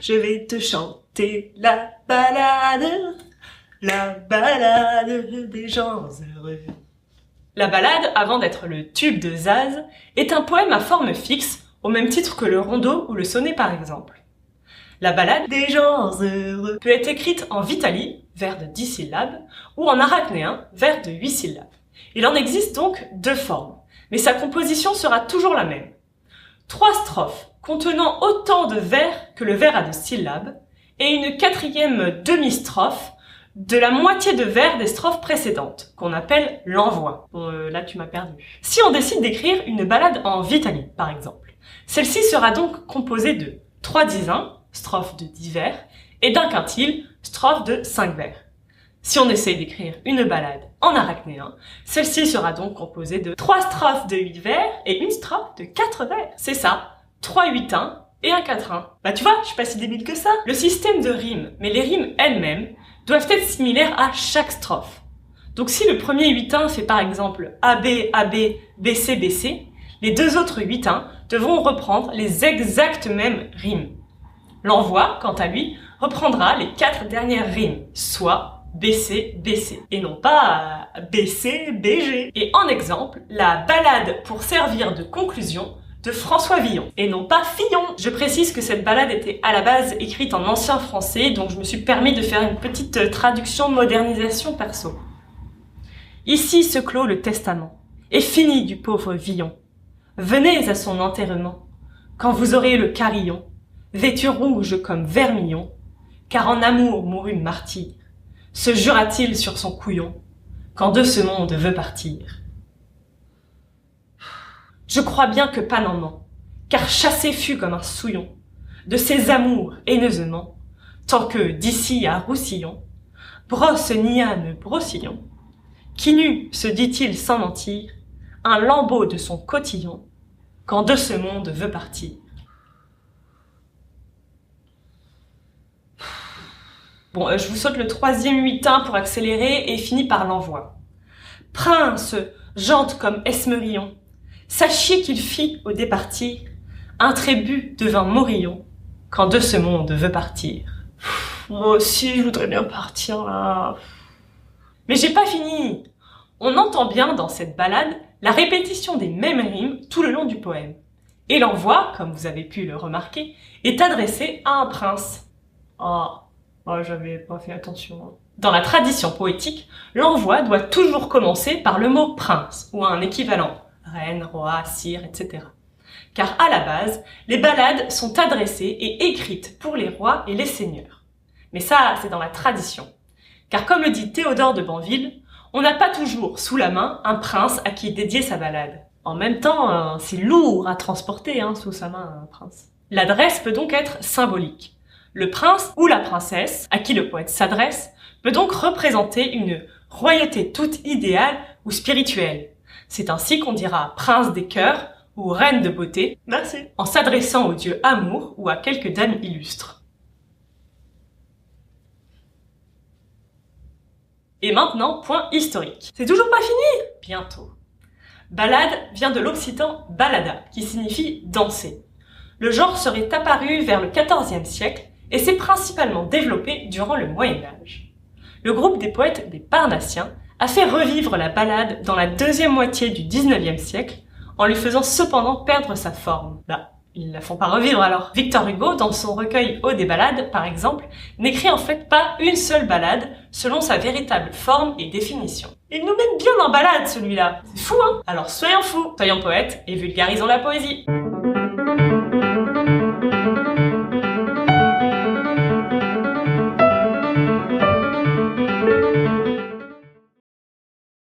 je vais te chanter la balade des gens heureux. La balade, avant d'être le tube de Zaz, est un poème à forme fixe, au même titre que le rondeau ou le sonnet par exemple. La balade des gens heureux peut être écrite en vitali, vers de 10 syllabes, ou en arachnéen, vers de 8 syllabes. Il en existe donc 2 formes, mais sa composition sera toujours la même. 3 strophes contenant autant de vers que le vers a de syllabes, et une 4e demi-strophe de la moitié de vers des strophes précédentes, qu'on appelle l'envoi. Bon, là tu m'as perdu. Si on décide d'écrire une balade en vitali, par exemple, celle-ci sera donc composée de 3 dizains, strophe de 10 vers, et d'un quintile, strophe de 5 vers. Si on essaye d'écrire une balade en arachnéen, celle-ci sera donc composée de 3 strophes de 8 vers et une strophe de 4 vers. C'est ça, 3 huitains et un quatrain. Bah tu vois, je suis pas si débile que ça. Le système de rimes, mais les rimes elles-mêmes, doivent être similaires à chaque strophe. Donc si le premier huitain fait par exemple AB, AB, BC, BC, les 2 autres huitains devront reprendre les exactes mêmes rimes. L'envoi, quant à lui, reprendra les 4 dernières rimes, soit BC, BC, et non pas BC, BG. Et en exemple, la balade pour servir de conclusion de François Villon, et non pas Fillon. Je précise que cette balade était à la base écrite en ancien français, donc je me suis permis de faire une petite traduction modernisation perso. Ici se clôt le testament, et fini du pauvre Villon. Venez à son enterrement, quand vous aurez le carillon, vêtu rouge comme vermillon, car en amour mourut martyr, se jura-t-il sur son couillon, quand de ce monde veut partir. Je crois bien que pas n'en ment, car chassé fut comme un souillon, de ses amours haineusement, tant que, d'ici à Roussillon, brosse Niane Brossillon, qui n'eut, se dit-il sans mentir, un lambeau de son cotillon, quand de ce monde veut partir. Bon, je vous saute le 3e huitain pour accélérer et finit par l'envoi. Prince, jante comme Esmerillon, sachiez qu'il fit, au départir, un trébut devint Morillon, quand de ce monde veut partir. Moi aussi, je voudrais bien partir, là. Mais j'ai pas fini. On entend bien dans cette balade la répétition des mêmes rimes tout le long du poème. Et l'envoi, comme vous avez pu le remarquer, est adressé à un prince. Oh, j'avais pas fait attention. Dans la tradition poétique, l'envoi doit toujours commencer par le mot prince, ou un équivalent. Reine, roi, sire, etc. Car à la base, les ballades sont adressées et écrites pour les rois et les seigneurs. Mais ça, c'est dans la tradition. Car comme le dit Théodore de Banville, on n'a pas toujours sous la main un prince à qui dédier sa ballade. En même temps, c'est lourd à transporter sous sa main un prince. L'adresse peut donc être symbolique. Le prince ou la princesse, à qui le poète s'adresse, peut donc représenter une royauté toute idéale ou spirituelle. C'est ainsi qu'on dira prince des cœurs ou reine de beauté, en s'adressant au dieu amour ou à quelques dames illustres. Et maintenant, point historique. C'est toujours pas fini? Bientôt. Ballade vient de l'occitan ballada, qui signifie danser. Le genre serait apparu vers le XIVe siècle et s'est principalement développé durant le Moyen-Âge. Le groupe des poètes des Parnassiens a fait revivre la ballade dans la 2e moitié du XIXe siècle, en lui faisant cependant perdre sa forme. Ils la font pas revivre alors. Victor Hugo, dans son recueil Ode des ballades, par exemple, n'écrit en fait pas une seule ballade selon sa véritable forme et définition. Il nous met bien en ballade celui-là. C'est fou, hein? Alors soyons fous, soyons poètes et vulgarisons la poésie.